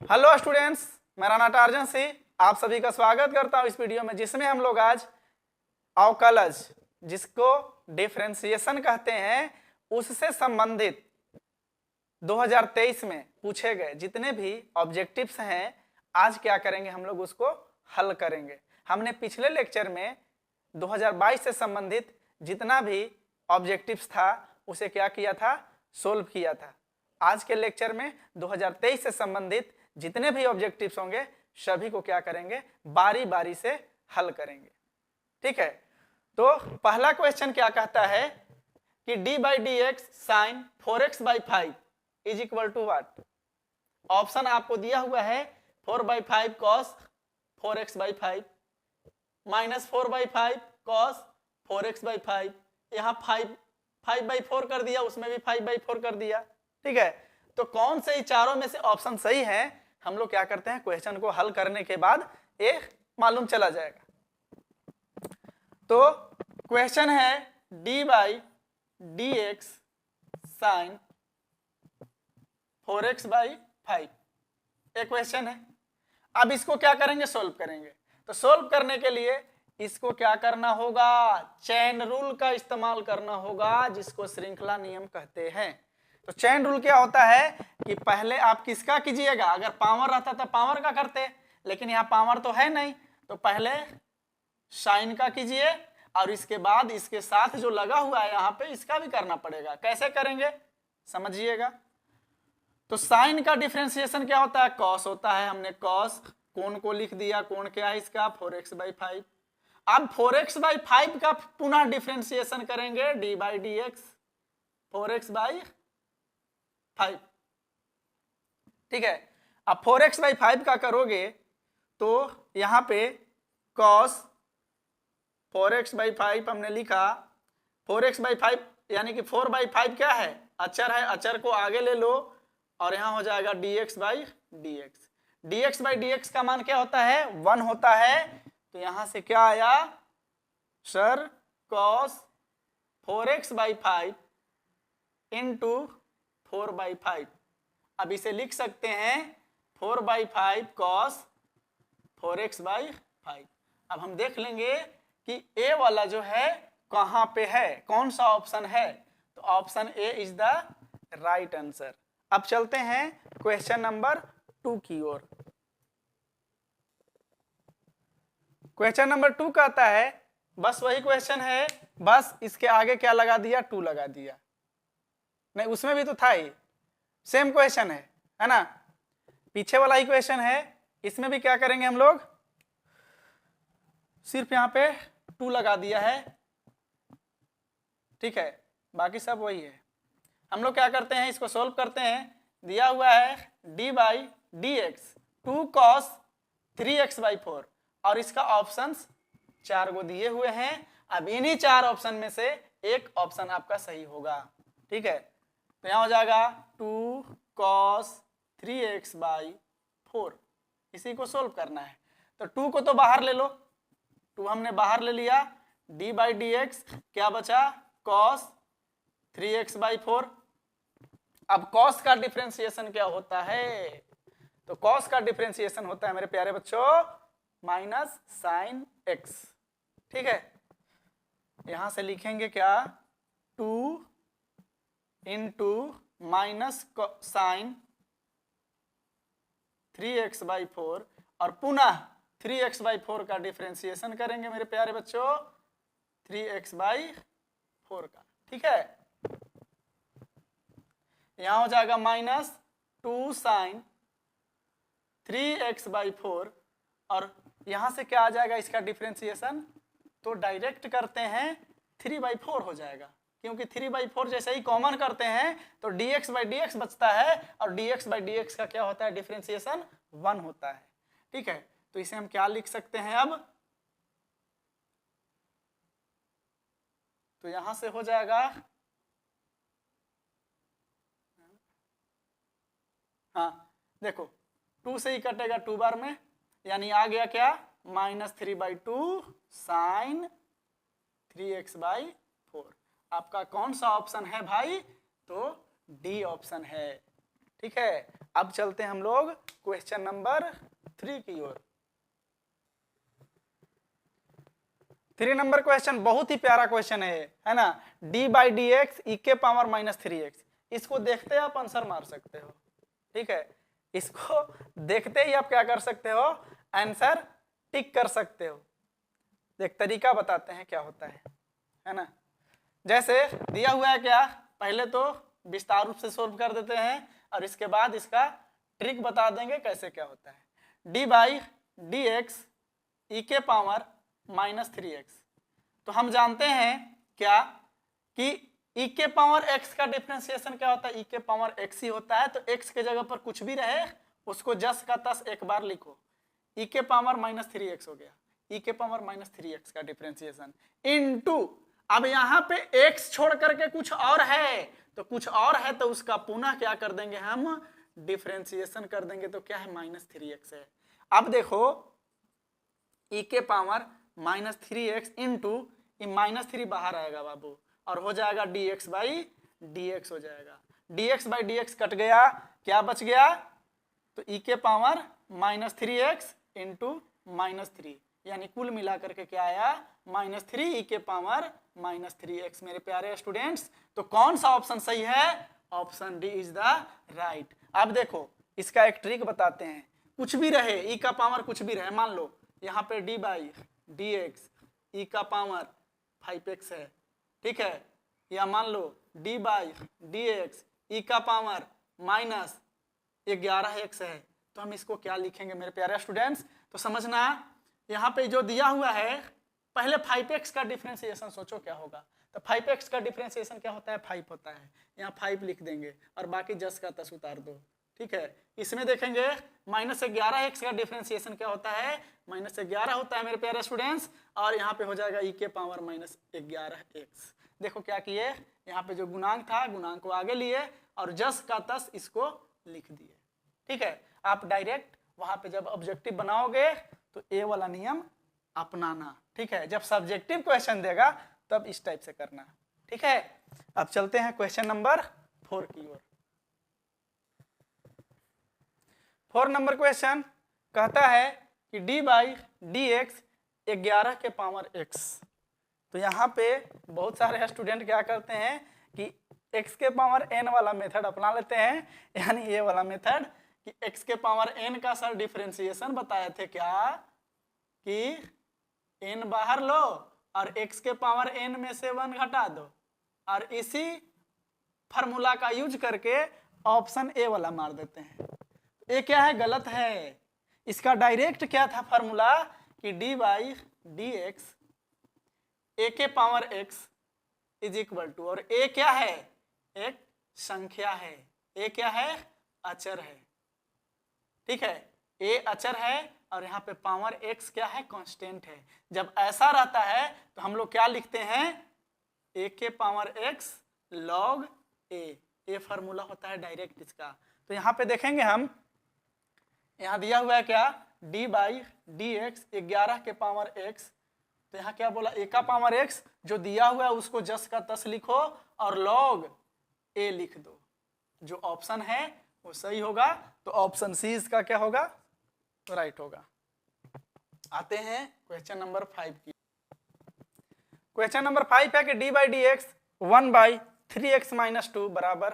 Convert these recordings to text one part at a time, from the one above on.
Hello students, मेरा नाम torsion Singh, आप सभी का स्वागत करता हूं इस वीडियो में, जिसमें हम लोग आज अवकलज, जिसको डिफरेंशिएशन कहते हैं, उससे संबंधित 2023 में पूछे गए जितने भी ऑब्जेक्टिव्स हैं, आज क्या करेंगे हम लोग उसको हल करेंगे। हमने पिछले लेक्चर में 2022 से संबंधित जितना भी ऑब्जेक्टिव्स था उसे क्या किया था, सोल्व किया था। आज के लेक्चर में 2023 से संबंधित जितने भी ऑब्जेक्टिव्स होंगे सभी को क्या करेंगे, बारी बारी से हल करेंगे। ठीक है, तो पहला क्वेश्चन क्या कहता है कि d by D x sine 4x by 5 is equal to what. Option आपको दिया हुआ है 4 by 5 cos 4x by 5 minus 4 by 5 cos 4x by 5, यहाँ 5 बाई 4 कर दिया, उसमें भी 5 बाई 4 कर दिया। ठीक है, तो कौन से चारों में से ऑप्शन सही है, हम लोग क्या करते हैं, क्वेश्चन को हल करने के बाद ये मालूम चला जाएगा। तो क्वेश्चन है d by D x sine 4x by 5, एक क्वेश्चन है। अब इसको क्या करेंगे, सोल्व करेंगे। तो सोल्व करने के लिए इसको क्या करना होगा, चेन रूल का इस्तेमाल करना होगा, जिसको श्रृंखला नियम कहते हैं। तो चेन रूल क्या होता है कि पहले आप किसका कीजिएगा, अगर पावर रहता तो पावर का करते, लेकिन यहाँ पावर तो है नहीं, तो पहले साइन का कीजिए और इसके बाद इसके साथ जो लगा हुआ है यहाँ पे इसका भी करना पड़ेगा। कैसे करेंगे समझिएगा। तो साइन का डिफरेंशिएशन क्या होता है, कॉस होता है। हमने कॉस कोण को लिख दिया, कोण क्या है इसका 4x बाई 5। अब 4x बाई 5 का पुनः डिफरेंशिएशन करेंगे d by D x 4x by 5। ठीक है, अब 4x बाई 5 का करोगे तो यहाँ पे cos 4x बाई 5 हमने लिखा, 4x बाई 5 यानी कि 4 बाई 5 क्या है, अचर है, अचर को आगे ले लो और यहाँ हो जाएगा dx by dx। dx by dx का मान क्या होता है, 1 होता है। तो यहाँ से क्या आया sir, cos 4x by 5 into 4 by 5। अब इसे लिख सकते हैं 4 बाई 5 कॉस 4x बाई 5। अब हम देख लेंगे कि ए वाला जो है कहाँ पे है, कौन सा ऑप्शन है। तो option A is the right answer. अब चलते हैं क्वेश्चन नंबर 2 की ओर। क्वेश्चन नंबर 2 कहता है, बस वही क्वेश्चन है, बस इसके आगे क्या लगा दिया, 2 लगा दिया। नहीं, उसमें भी तो था ही, सेम क्वेश्चन है ना, पीछे वाला ही क्वेश्चन है। इसमें भी क्या करेंगे हम लोग, सिर्फ यहाँ पे 2 लगा दिया है। ठीक है, बाकी सब वही है। हम लोग क्या करते हैं, इसको सोल्व करते हैं। दिया हुआ है d by D x 2 cos 3x by 4 और इसका ऑप्शंस 4 को दिए हुए हैं। अब इन्हीं 4 ऑप्शन में से एक ऑप्शन आपका सही होगा। ठीक है, तो यहाँ हो जाएगा 2 cos 3x बाई 4, इसी को सोल्व करना है। तो 2 को तो बाहर ले लो, 2 हमने बाहर ले लिया, d बाई डी एक्स क्या बचा, cos 3x बाई 4। अब cos का डिफरेंशिएशन क्या होता है, तो cos का डिफरेंशिएशन होता है मेरे प्यारे बच्चों माइनस साइन x। ठीक है, यहां से लिखेंगे क्या, 2 into minus sign 3x by 4 और पुनः 3x बाई 4 का डिफरेंशिएशन करेंगे मेरे प्यारे बच्चों 3x बाई 4 का। ठीक है, यहां हो जाएगा माइनस 2 साइन 3x बाई 4 और यहां से क्या आ जाएगा इसका डिफरेंशिएशन, तो डायरेक्ट करते हैं 3 बाई 4 हो जाएगा, क्योंकि 3 बाई 4 जैसे ही कॉमन करते हैं तो dx बाई dx बचता है और dx बाई dx का क्या होता है, डिफरेंशिएशन 1 होता है। ठीक है, तो इसे हम क्या लिख सकते हैं अब, तो यहां से हो जाएगा, हाँ देखो 2 से ही कटेगा 2 बार में, यानी आ गया क्या, minus 3 by 2 sign 3x by 4। आपका कौन सा ऑप्शन है भाई, तो डी ऑप्शन है। ठीक है, अब चलते हैं हम लोग क्वेश्चन नंबर 3 की ओर। 3 नंबर क्वेश्चन बहुत ही प्यारा क्वेश्चन है ना। d/dx e के पावर -3x, इसको देखते ही आप आंसर मार सकते हो। ठीक है, इसको देखते ही आप क्या कर सकते हो, आंसर टिक कर सकते हो। एक तरीका बताते हैं क्या होता है ना। जैसे दिया हुआ है क्या, पहले तो विस्तार रूप से सोल्व कर देते हैं और इसके बाद इसका ट्रिक बता देंगे कैसे क्या होता है। d/dx e के पावर -3x, तो हम जानते हैं क्या कि e के पावर x का डिफरेंशिएशन क्या होता है, e के पावर x ही होता है। तो x के जगह पर कुछ भी रहे उसको जस का तस एक बार लिखो, e के पावर -3x हो गया, e के पावर -3x का डिफरेंशिएशन इनटू, अब यहाँ पे x छोड़ करके कुछ और है, तो कुछ और है तो उसका पुनः क्या कर देंगे हम, डिफरेंशिएशन कर देंगे, तो क्या है -3x है। अब देखो e के पावर -3x इंटू -3 बाहर आएगा बाबू और हो जाएगा dx/dx हो जाएगा, dx/dx कट गया, क्या बच गया, तो e के पावर -3x इंटू -3, यानी कुल मिला करके क्या आया, -3 e के पावर -3x। मेरे प्यारे स्टूडेंट्स, तो कौन सा ऑप्शन सही है, option D is the right. अब देखो इसका एक ट्रिक बताते हैं, कुछ भी रहे e का पावर कुछ भी रहे, मान लो यहाँ पे d/dx e का पावर 5x है, ठीक है, या मान लो d/dx e का पावर -11x है, तो हम इसको क्या लिखेंगे मेरे प्यारे स्टूडेंट्स, तो समझना यहाँ पे जो दिया हुआ है, पहले 5x का डिफरेंशिएशन सोचो क्या होगा, तो 5x का डिफरेंशिएशन क्या होता है, 5 होता है, यहाँ 5 लिख देंगे और बाकी जस का तस उतार दो। ठीक है, इसमें देखेंगे -11x का डिफरेंशिएशन क्या होता है, -11 होता है मेरे प्यारे स्टूडेंट्स, और यहाँ पे हो जाएगा e के पावर -11x। देखो क्या किए, यहाँ पे जो गुणांक था गुणांक को आगे लिए और जस का तस इसको लिख दिए। ठीक है, आप डायरेक्ट वहां पे जब ऑब्जेक्टिव बनाओगे तो ए वाला नियम अपनाना। ठीक है, जब सब्जेक्टिव क्वेश्चन देगा तब इस टाइप से करना। ठीक है, अब चलते हैं क्वेश्चन नंबर 4 की ओर। 4 नंबर क्वेश्चन कहता है कि d/dx 11 के पावर x, तो यहाँ पे बहुत सारे स्टूडेंट क्या करते हैं कि x के पावर n वाला मेथड अपना लेते हैं, यानी ये वाला मेथड कि x के पावर n का सर डिफरेंशिएशन बताए थे क्या, कि n बाहर लो और x के पावर n में से 1 घटा दो और इसी फार्मूला का यूज करके ऑप्शन ए वाला मार देते हैं। ये क्या है, गलत है। इसका डायरेक्ट क्या था फार्मूला कि d/dx a के power x is equal to, और a क्या है, एक संख्या है, a क्या है, अचर है। ठीक है, a अचर है और यहाँ पे पावर x क्या है, कांस्टेंट है। जब ऐसा रहता है तो हम लोग क्या लिखते हैं, a के पावर x log a, ये फार्मूला होता है डायरेक्ट इसका। तो यहाँ पे देखेंगे हम, यहाँ दिया हुआ है क्या, d/dx 11 के पावर x, तो यहाँ क्या बोला, a का पावर x, जो दिया हुआ है उसको जस का तस लिखो और log a लिख दो, जो ऑप्शन है वो सही होगा। तो ऑप्शन सी इसका क्या होगा, राइट होगा। आते हैं क्वेश्चन नंबर 5 की। क्वेश्चन नंबर 5 है कि d/dx 1/3x - 2 बराबर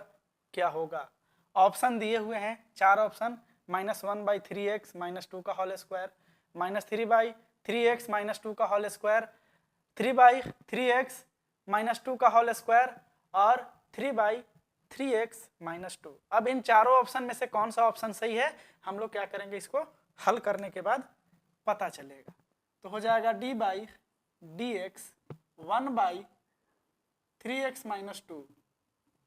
क्या होगा। ऑप्शन दिए हुए हैं 4 ऑप्शन, -1/3x - 2 का होल स्क्वायर, -3/3x - 2 का होल स्क्वायर, 3/3x - 2 का होल स्क्वायर और 3/3x - 2। अब इन चारों ऑप्शन में से कौन सा ऑप्शन सही है, हम लोग क्या करेंगे, इसको हल करने के बाद पता चलेगा। तो हो जाएगा d/dx 1/3x - 2।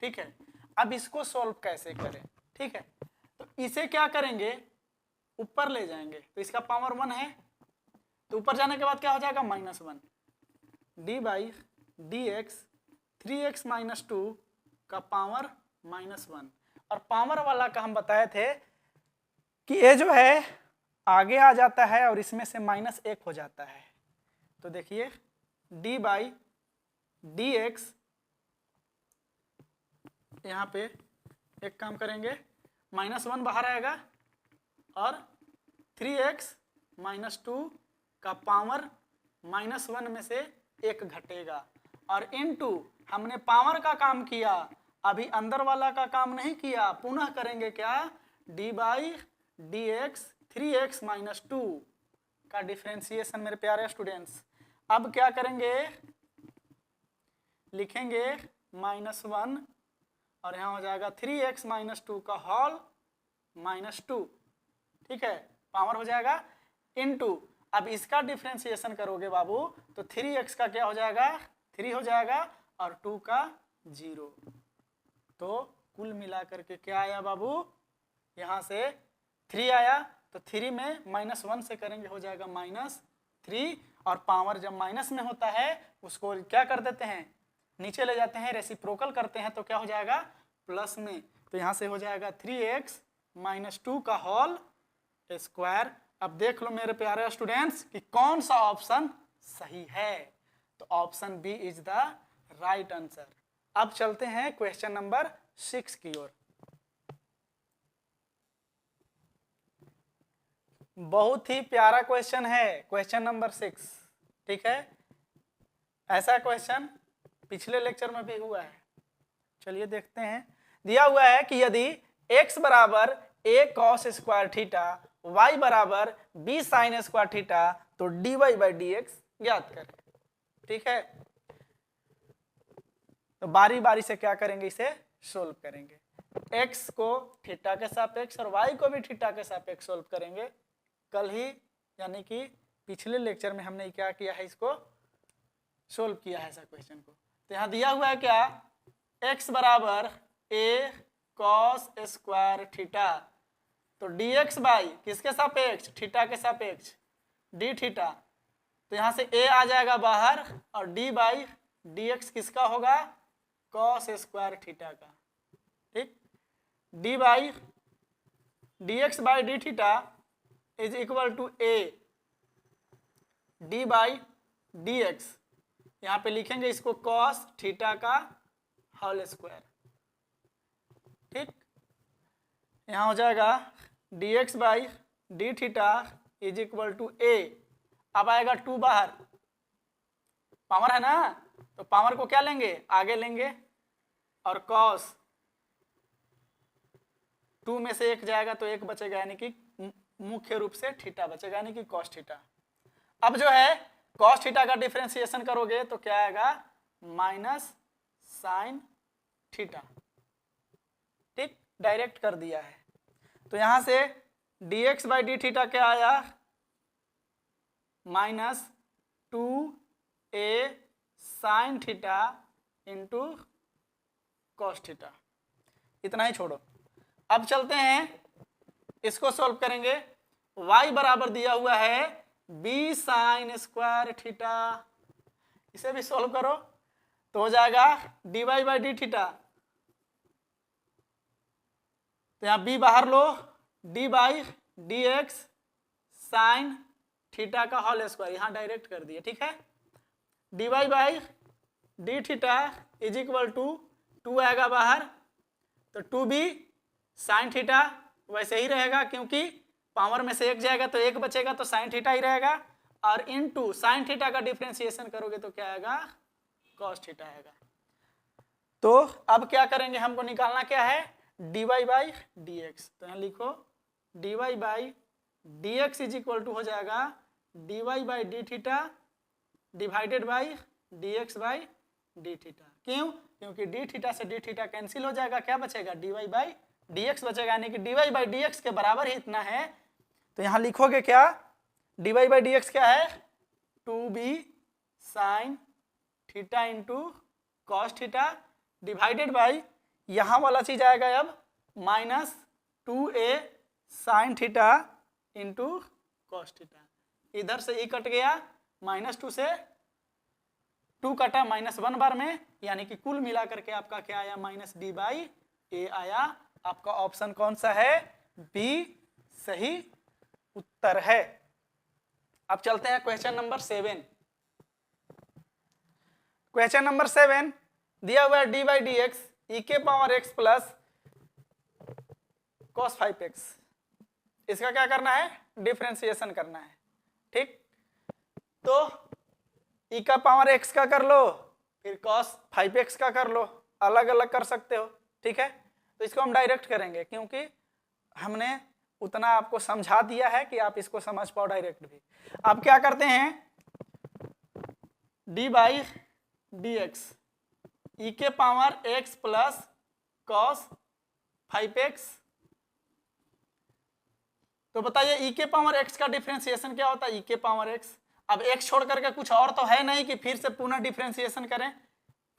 ठीक है, अब इसको सॉल्व कैसे करें, ठीक है, तो इसे क्या करेंगे, ऊपर ले जाएंगे, तो इसका पावर 1 है, तो ऊपर जाने के बाद क्या हो जाएगा, -1, d/dx 3x - 2 का पावर -1, और पावर वाला का हम बताए थे कि ये जो है आगे आ जाता है और इसमें से -1 हो जाता है। तो देखिए d/dx, यहाँ पे एक काम करेंगे -1 बाहर आएगा और 3x -2 का पावर -1 में से 1 घटेगा और इनटू हमने पावर का काम किया, अभी अंदर वाला का काम नहीं किया, पुनः करेंगे क्या, d by D x 3x -2 का डिफ्रेंसिएशन मेरे प्यारे स्टूडेंट्स। अब क्या करेंगे, लिखेंगे -1 और यहाँ हो जाएगा 3x -2 का होल -2, ठीक है, पावर हो जाएगा इनटू, अब इसका डिफ्रेंसिएशन करोगे बाबू तो 3x का क्या हो जाएगा, 3 हो जाएगा और 2 का 0, तो कुल मिलाकर के क्या आया बाबू, यहाँ से 3 आया तो 3 में -1 से करेंगे हो जाएगा -3 और पावर जब माइनस में होता है उसको क्या कर देते हैं, नीचे ले जाते हैं, रेसिप्रोकल करते हैं तो क्या हो जाएगा प्लस में, तो यहाँ से हो जाएगा 3x -2 का होल स्क्वायर। अब देख लो मेरे प्यारे स्टूडेंट्स कि कौन सा ऑप्शन सही है, तो option B is the right answer. अब चलते हैं क्वेश्चन नंबर 6 की ओर। बहुत ही प्यारा क्वेश्चन है क्वेश्चन नंबर 6, ठीक है, ऐसा क्वेश्चन पिछले लेक्चर में भी हुआ है। चलिए देखते हैं, दिया हुआ है कि यदि x बराबर a cos square theta, y बराबर b sin स्क्वायर थीटा, तो dy बाई डी एक्स ज्ञात करें, ठीक है। तो बारी बारी से क्या करेंगे, इसे सोल्व करेंगे, x को थीटा के सापेक्ष और y को भी थीटा के सापेक्ष सोल्व करेंगे। कल ही यानी कि पिछले लेक्चर में हमने क्या किया है, इसको सोल्व किया है ऐसा क्वेश्चन को। तो यहाँ दिया हुआ है क्या, x बराबर a cos स्क्वायर थीटा, तो dx बाई किसके सापेक्ष, थीटा के सापेक्ष d थीटा, तो यहाँ से a आ जाएगा बाहर और d बाई dx किसका होगा, cos स्क्वायर थीटा का, ठीक, d by dx by d theta is equal to a d by dx, यहाँ पे लिखेंगे इसको cos थीटा का होल स्क्वायर, ठीक, यहाँ हो जाएगा dx by D theta is equal to a, अब आएगा 2 बाहर, पावर है ना, तो पावर को क्या लेंगे, आगे लेंगे और cos 2 में से 1 जाएगा तो 1 बचेगा, यानी कि मुख्य रूप से थीटा बचेगा, यानी कि cos थीटा। अब जो है cos थीटा का डिफरेंशिएशन करोगे तो क्या आएगा, माइनस साइन थीटा, ठीक, डायरेक्ट कर दिया है। तो यहां से dx बाई डी थीटा क्या आया, -2a sine theta into cos theta, इतना ही छोड़ो। अब चलते हैं इसको सोल्व करेंगे, y बराबर दिया हुआ है b साइन स्क्वायर थीटा, इसे भी सोल्व करो तो हो जाएगा dy बाई डी थीटा, तो यहाँ b बाहर लो, d by D x sine theta का होल स्क्वायर, यहाँ डायरेक्ट कर दिए, ठीक है, dy by D theta is equal to 2 आएगा बाहर, तो 2b साइन थीटा वैसे ही रहेगा क्योंकि पावर में से 1 जाएगा तो 1 बचेगा, तो साइन थीटा ही रहेगा, और इनटू साइन थीटा का डिफरेंशिएशन करोगे तो क्या आएगा, कॉस थीटा आएगा। तो अब क्या करेंगे, हमको निकालना क्या है, dy बाई डी एक्स, तो यहाँ लिखो dy by D x is equal to हो जाएगा dy by D theta divided by D x by D theta. क्यों, क्योंकि डी थीटा से डी थीटा कैंसिल हो जाएगा, क्या बचेगा, dy बाई डी एक्स बचेगा, यानी कि dy बाई डी एक्स के बराबर ही इतना है। तो यहाँ लिखोगे क्या, dy बाई डी एक्स क्या है, 2b sine theta into cos theta divided by, यहाँ वाला चीज आएगा अब -2a sine theta into cos theta, इधर से e कट गया, -2 से 2 कटा, -1 बार में, यानी कि कुल मिला करके आपका क्या आया, -d बाई a आया। आपका ऑप्शन कौन सा है, बी सही उत्तर है। अब चलते हैं क्वेश्चन नंबर 7। क्वेश्चन नंबर 7 दिया हुआ है डी बाई डी एक्स ई के power x plus cos 5x, इसका क्या करना है, डिफरेंशिएशन करना है। ठीक, तो e का पावर x का कर लो, फिर cos 5x का कर लो, अलग अलग कर सकते हो। ठीक है, तो इसको हम डायरेक्ट करेंगे क्योंकि हमने उतना आपको समझा दिया है कि आप इसको समझ पाओ डायरेक्ट भी। अब क्या करते हैं, d बाई डी एक्स ई के power x plus cos 5x, तो बताइए e के पावर x का डिफरेंशिएशन क्या होता है, e के पावर x। अब x छोड़ करके कुछ और तो है नहीं कि फिर से पुनः डिफरेंशिएशन करें,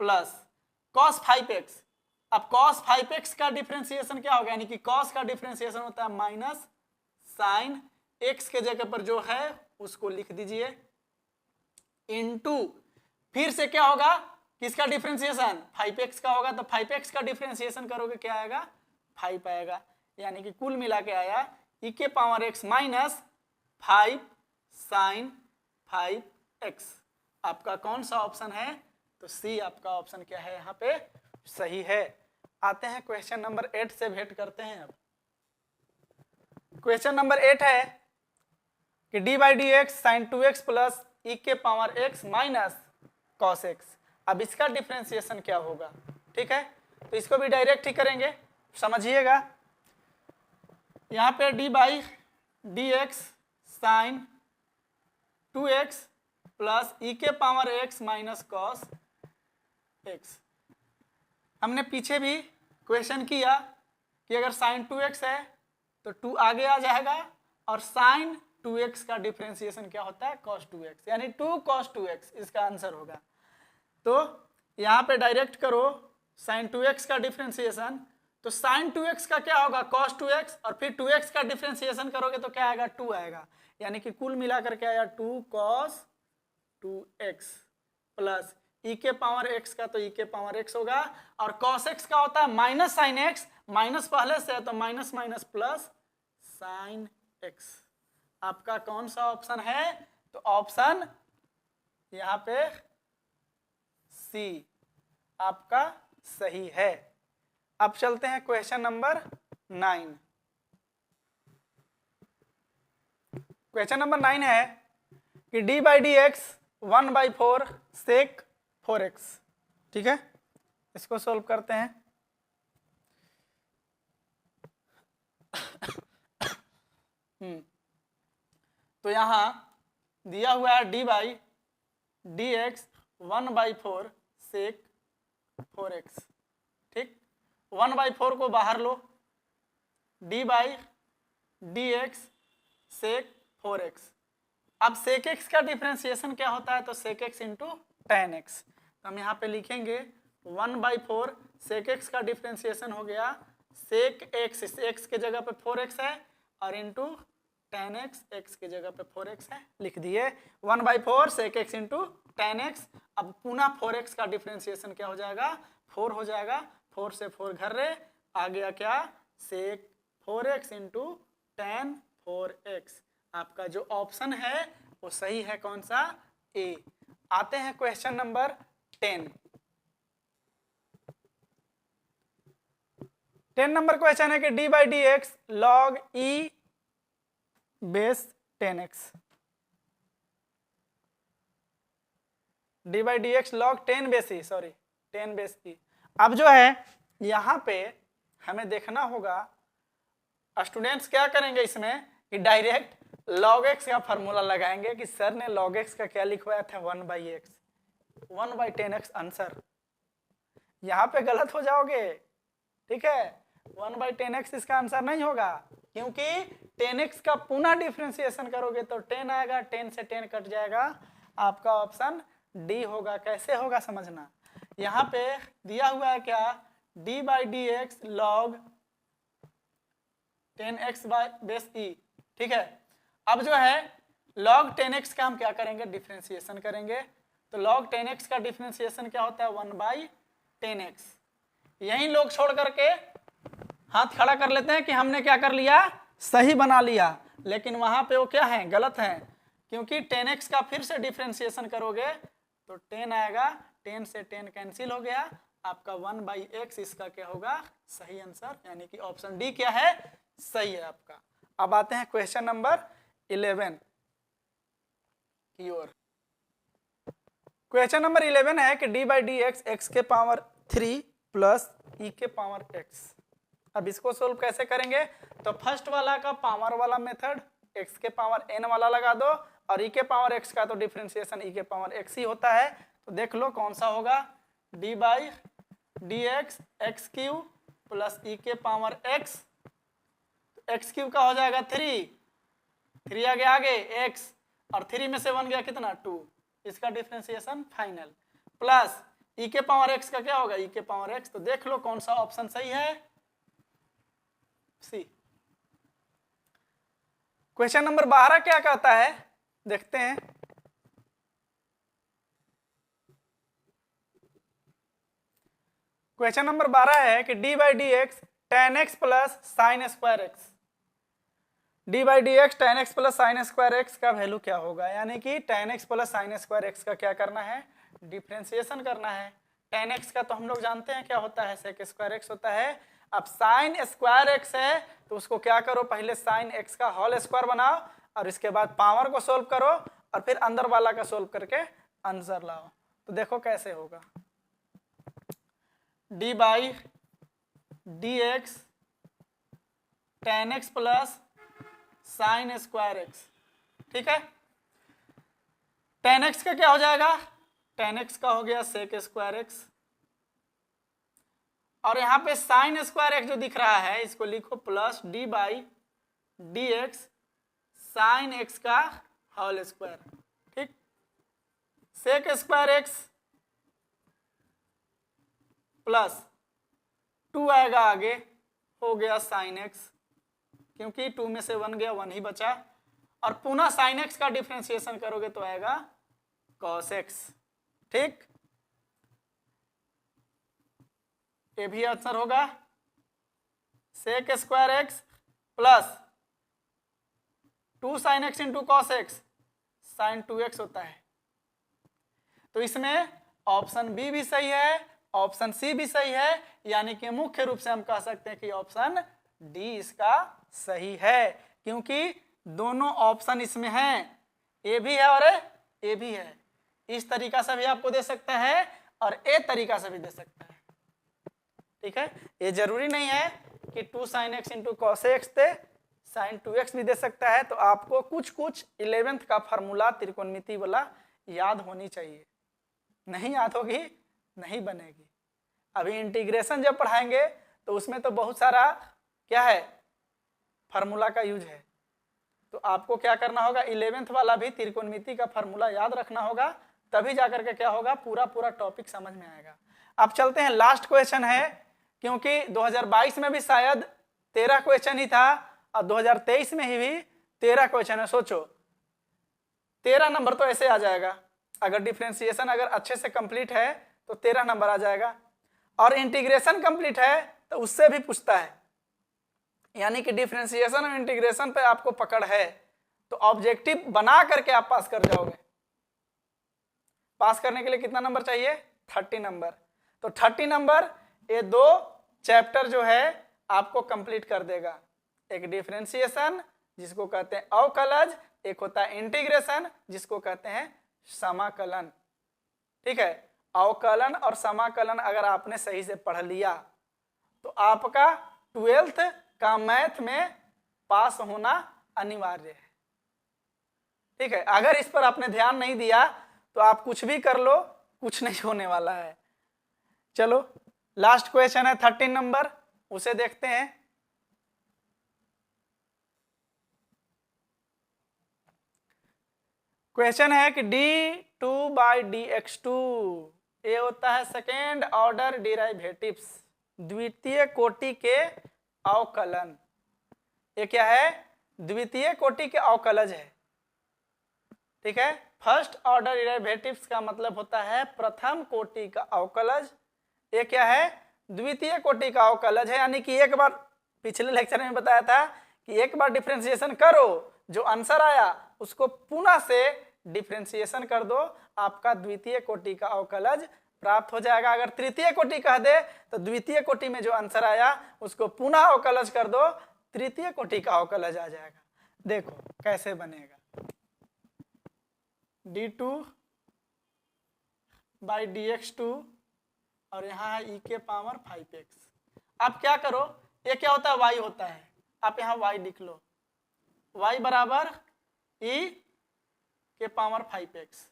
प्लस cos 5x। अब cos 5x का डिफरेंशिएशन क्या होगा, यानी कि cos का डिफरेंशिएशन होता है माइनस साइन x के जगह पर जो है उसको लिख दीजिए, इनटू फिर से क्या होगा, किसका डिफरेंशिएशन, 5x का होगा, तो 5x का डिफरेंशिएशन करोगे क्या आएगा, 5 आएगा। यानी कि कुल मिला के आया e के power x minus 5 sign 5x। आपका कौन सा ऑप्शन है, तो सी आपका ऑप्शन क्या है, यहाँ पे सही है। आते हैं क्वेश्चन नंबर 8 से भेंट करते हैं। अब क्वेश्चन नंबर 8 है कि D by D x sine 2x plus E के power x minus cos x। अब इसका डिफरेंशिएशन क्या होगा। ठीक है, तो इसको भी डायरेक्ट ही करेंगे, समझिएगा। यहाँ पे D by D x sine 2x plus E के power x minus cos x। हमने पीछे भी क्वेश्चन किया कि अगर साइन 2x है तो 2 आगे आ जाएगा, और साइन 2x का डिफरेंशिएशन क्या होता है, cos 2x, यानी 2 cos 2x इसका आंसर होगा। तो यहाँ पे डायरेक्ट करो साइन 2x का डिफरेंशिएशन, तो साइन 2x का क्या होगा, cos 2x, और फिर 2x का डिफरेंशिएशन करोगे तो क्या आएगा, 2 आएगा। यानी कि कुल मिलाकर क्या आया, 2 cos 2x प्लस e के पावर x का, तो e के पावर x होगा, और cos x का होता है माइनस साइन x, माइनस पहले से है तो minus minus plus sign x। आपका कौन सा ऑप्शन है, तो ऑप्शन यहाँ पे सी आपका सही है। अब चलते हैं क्वेश्चन नंबर 9। क्वेश्चन नंबर 9 है कि d by D x 1/4 sec 4x। ठीक है, इसको सोल्व करते हैं। तो यहां दिया हुआ है d by D x 1/4 sec 4x। ठीक, 1/4 को बाहर लो, d by D x sec 4x। अब सेक x का डिफरेंशिएशन क्या होता है, तो सेक x इंटू टेन एक्स। तो हम यहाँ पे लिखेंगे 1/4 सेक x का डिफरेंशिएशन हो गया सेक x, x के जगह पे 4x है, और इंटू टेन एक्स, x के जगह पे 4x है, लिख दिए 1/4 सेक x इंटू टेन एक्स। अब पुनः 4x का डिफरेंशिएशन क्या हो जाएगा, 4 हो जाएगा, 4 से 4 घर रहे, आ गया क्या, सेक 4x इंटू टेन 4x। आपका जो ऑप्शन है वो सही है, कौन सा, ए। आते हैं क्वेश्चन नंबर 10। 10 नंबर क्वेश्चन है कि d by D X log E base 10x। d by D X log 10 base E, sorry 10 base E. अब जो है यहाँ पे हमें देखना होगा, स्टूडेंट्स क्या करेंगे इसमें कि डायरेक्ट log x का फॉर्मूला लगाएंगे कि सर ने log x का क्या लिखवाया था, 1/x, 1/10x आंसर। यहाँ पे गलत हो जाओगे। ठीक है, 1/10x इसका आंसर नहीं होगा, क्योंकि 10x का पुनः डिफरेंशिएशन करोगे तो 10 आएगा, 10 से 10 कट जाएगा, आपका ऑप्शन डी होगा। कैसे होगा समझना, यहाँ पे दिया हुआ है क्या, d by D X log 10x base E. ठीक है, अब जो है log 10x का हम क्या करेंगे, डिफरेंशिएशन करेंगे। तो log 10x का डिफरेंशिएशन क्या होता है, 1/10x। यहीं लोग छोड़ करके हाथ खड़ा कर लेते हैं कि हमने क्या कर लिया, सही बना लिया, लेकिन वहां पे वो क्या है, गलत है, क्योंकि 10x का फिर से डिफरेंशिएशन करोगे तो 10 आएगा, 10 से 10 कैंसिल हो गया, आपका 1/x इसका क्या होगा, सही आंसर, यानी कि ऑप्शन डी क्या है, सही है आपका। अब आते हैं क्वेश्चन नंबर 11 की ओर। क्वेश्चन नंबर 11 है कि D by D X x के पावर 3 प्लस ई के पावर एक्स। अब इसको सोल्व कैसे करेंगे? तो फर्स्ट वाला का पावर वाला मेथड एक्स के पावर एन वाला लगा दो, और ई के पावर एक्स का तो डिफरेंशिएशन ई के पावर एक्स ही होता है। तो देख लो कौन सा होगा, D by D X X cube plus E के पावर एक्स, एक्स क्यूब का हो जाएगा 3 आगे एक्स, और 3 में से बन गया कितना 2, इसका डिफरेंशिएशन फाइनल, प्लस ई के पावर एक्स का क्या होगा, ई के पावर एक्स। तो देख लो कौन सा ऑप्शन सही है, सी। क्वेश्चन नंबर 12 क्या कहता है, देखते हैं। क्वेश्चन नंबर 12 है कि D by D x ten x plus sine square x, D by D x ten x plus sine square x का वैल्यू क्या होगा, यानी कि ten x plus sine square x का क्या करना है, डिफरेंशिएशन करना है। टेन एक्स का तो हम लोग जानते हैं क्या होता है, सेक स्क्वायर एक्स होता है। अब साइन स्क्वायर एक्स है तो उसको क्या करो, पहले साइन एक्स का होल स्क्वायर बनाओ, और इसके बाद पावर को सोल्व करो, और फिर अंदर वाला का सोल्व करके आंसर लाओ। तो देखो कैसे होगा, D by D x ten x plus sine square x, ठीक है। टेन एक्स का क्या हो जाएगा, टेन एक्स का हो गया सेक स्क्वायर एक्स, और यहां पे साइन स्क्वायर एक्स जो दिख रहा है इसको लिखो plus d by D x sine x का होल स्क्वायर, ठीक। सेक स्क्वायर एक्स प्लस 2 आएगा आगे, हो गया साइन एक्स, क्योंकि 2 में से 1 गया 1 ही बचा, और पुनः साइन एक्स का डिफरेंशिएशन करोगे तो आएगा कॉस एक्स, ठीक। ये भी आंसर होगा, sec square x plus 2 sine x into cos x, sine 2x होता है। तो इसमें ऑप्शन बी भी सही है, ऑप्शन सी भी सही है, यानी कि मुख्य रूप से हम कह सकते हैं कि ऑप्शन डी इसका सही है, क्योंकि दोनों ऑप्शन इसमें हैं, ए भी है और ए भी है। इस तरीका से भी आपको दे सकता है और ए तरीका से भी दे सकता है, ठीक है। ये जरूरी नहीं है कि 2 sine x into cos X दे, साइन 2x भी दे सकता है। तो आपको कुछ 11th का फार्मूला त्रिकोणमिति वाला याद होनी चाहिए, नहीं याद होगी नहीं बनेगी। अभी इंटीग्रेशन जब पढ़ाएंगे तो उसमें तो बहुत सारा क्या है फार्मूला का यूज है, तो आपको क्या करना होगा, 11th वाला भी त्रिकोणमिति का फार्मूला याद रखना होगा, तभी जाकर के क्या होगा, पूरा टॉपिक समझ में आएगा। अब चलते हैं, लास्ट क्वेश्चन है, क्योंकि 2022 में भी शायद 13 क्वेश्चन ही था और 2023 में ही भी 13 क्वेश्चन है। सोचो 13 नंबर तो ऐसे आ जाएगा, अगर डिफरेंशिएशन अगर अच्छे से कंप्लीट है तो 13 नंबर आ जाएगा, और इंटीग्रेशन कंप्लीट है तो उससे भी पूछता है, यानी कि डिफरेंशिएशन और इंटीग्रेशन पे आपको पकड़ है, तो ऑब्जेक्टिव बना करके आप पास कर जाओगे। पास करने के लिए कितना नंबर चाहिए, 30 नंबर। तो 30 नंबर ये 2 चैप्टर जो है आपको कंप्लीट कर देगा, एक डिफरेंशिएशन जिसको कहते हैं अवकलज, एक होता है इंटीग्रेशन जिसको कहते हैं समाकलन, ठीक है। अवकलन और समाकलन अगर आपने सही से पढ़ लिया तो आपका 12th का मैथ में पास होना अनिवार्य है, ठीक है। अगर इस पर आपने ध्यान नहीं दिया तो आप कुछ भी कर लो, कुछ नहीं होने वाला है। चलो लास्ट क्वेश्चन है 13 नंबर, उसे देखते हैं। क्वेश्चन है कि d2 बाई dx2 ये होता है सेकेंड ऑर्डर डिराइवेटिव्स, द्वितीय कोटि के अवकलन। ये क्या है, द्वितीय कोटि के अवकलज है, ठीक है। फर्स्ट ऑर्डर डिराइवेटिव्स का मतलब होता है प्रथम कोटि का अवकलज, ये क्या है, द्वितीय कोटि का अवकलज है। यानी कि एक बार पिछले लेक्चर में बताया था कि एक बार डिफरेंशिएशन करो, जो आंसर आया उसको पुनः से डिफरेंशिएशन कर दो, आपका द्वितीय कोटि का अवकलज प्राप्त हो जाएगा। अगर तृतीय कोटि कह दे तो द्वितीय कोटि में जो आंसर आया उसको पुनः अवकलज कर दो तृतीय कोटि का अवकलज आ जाएगा। देखो कैसे बनेगा, d2 बाई dx2 और यहाँ है e के पावर 5x। आप क्या करो, ये क्या होता है, y होता है, आप यहाँ y लिख लो, y बराबर e के पावर 5x।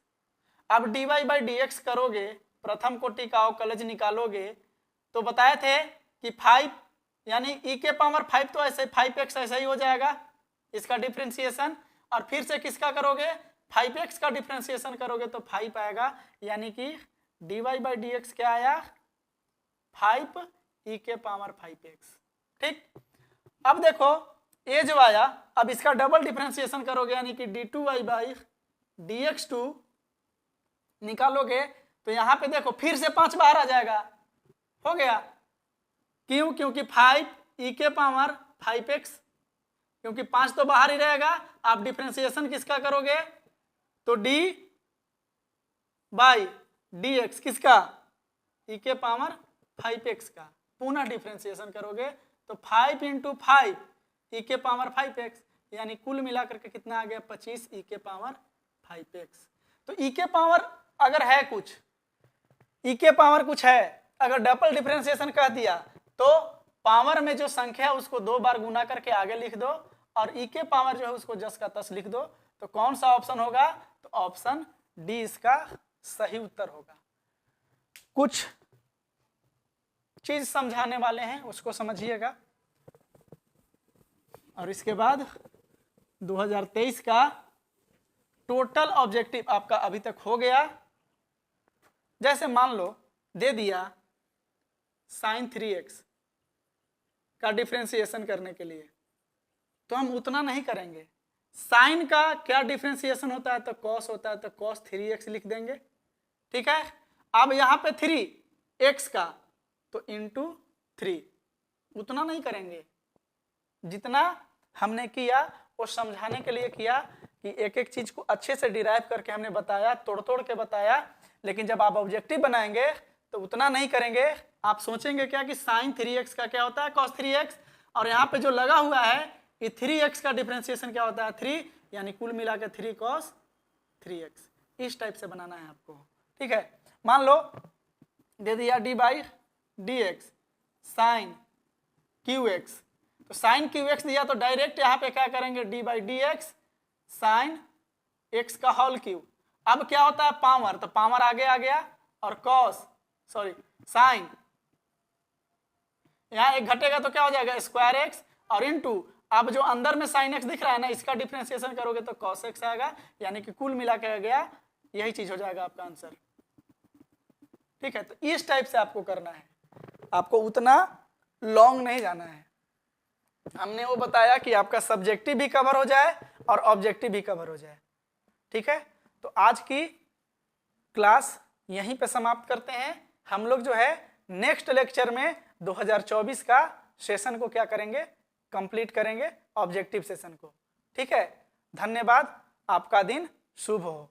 अब dy बाई dx करोगे, प्रथम कोटि का अवकलज निकालोगे, तो बताए थे कि 5 यानी e के पावर 5 तो ऐसे 5x ऐसा ही हो जाएगा इसका डिफ्रेंसिएशन, और फिर से किसका करोगे, 5x का डिफ्रेंसिएशन करोगे तो 5 आएगा, यानी कि dy बाई dx क्या आया, 5 e के पावर 5x। ठीक, अब देखो ये जो आया, अब इसका डबल डिफ्रेंसिएशन करोगे यानी कि d2y बाई dx2 निकालोगे, तो यहाँ पे देखो फिर से 5 बाहर आ जाएगा, हो गया। क्यों, क्योंकि 5 e के पावर 5x, क्योंकि 5 तो बाहर ही रहेगा। आप डिफ्रेंसिएशन किसका करोगे, तो d बाई dx किसका, e के पावर 5x का, पुनः डिफ्रेंसिएशन करोगे तो 5 इंटू 5 e के पावर 5x, यानी कुल मिलाकर के कितना आ गया, 25 e के पावर 5x। तो e के पावर अगर है कुछ, e के पावर कुछ है, अगर डबल डिफ्रेंसिएशन कह दिया तो पावर में जो संख्या है उसको 2 बार गुना करके आगे लिख दो, और e के पावर जो है उसको जस का तस लिख दो। तो कौन सा ऑप्शन होगा, तो ऑप्शन डी इसका सही उत्तर होगा। कुछ चीज समझाने वाले हैं, उसको समझिएगा। और इसके बाद 2023 का टोटल ऑब्जेक्टिव आपका अभी तक हो गया। जैसे मान लो दे दिया sin 3x का डिफ्रेंसिएशन करने के लिए, तो हम उतना नहीं करेंगे। साइन का क्या डिफ्रेंसिएशन होता है, तो cos होता है, तो cos 3x लिख देंगे। ठीक है, अब यहाँ पे 3x का तो इंटू 3, उतना नहीं करेंगे जितना हमने किया वो समझाने के लिए किया कि एक एक चीज को अच्छे से डिराइव करके हमने बताया, तोड़ तोड़ के बताया। लेकिन जब आप ऑब्जेक्टिव बनाएंगे तो उतना नहीं करेंगे। आप सोचेंगे क्या कि sin 3x का क्या होता है, cos 3x, और यहाँ पे जो लगा हुआ है ये 3x का डिफरेंशिएशन क्या होता है, 3, यानी कुल मिला के 3 cos 3x। इस टाइप से बनाना है आपको। ठीक है, मान लो दे दिया d by dx sin qx, तो sin qx दिया तो डायरेक्ट यहाँ पे क्या करेंगे, d by dx sin x का होल क्यूब। अब क्या होता है पावर, तो पावर आगे आ गया, और sin यहाँ एक घटेगा तो क्या हो जाएगा स्क्वायर x, और इनटू अब जो अंदर में sin x दिख रहा है ना, इसका डिफरेंशिएशन करोगे तो cos x आएगा, यानी कि कुल मिला के गया, यही चीज हो जाएगा आपका आंसर। ठीक है, तो इस टाइप से आपको करना है, आपको उतना लॉन्ग नहीं जाना है। हमने वो बताया कि आपका सब्जेक्टिव भी कवर हो जाए और ऑब्जेक्टिव भी कवर हो जाए। ठीक है, तो आज की क्लास यहीं पे समाप्त करते हैं। हम लोग जो है नेक्स्ट लेक्चर में 2024 का सेशन को क्या करेंगे, कंप्लीट करेंगे, ऑब्जेक्टिव सेशन को। ठीक है, धन्यवाद, आपका दिन शुभ हो।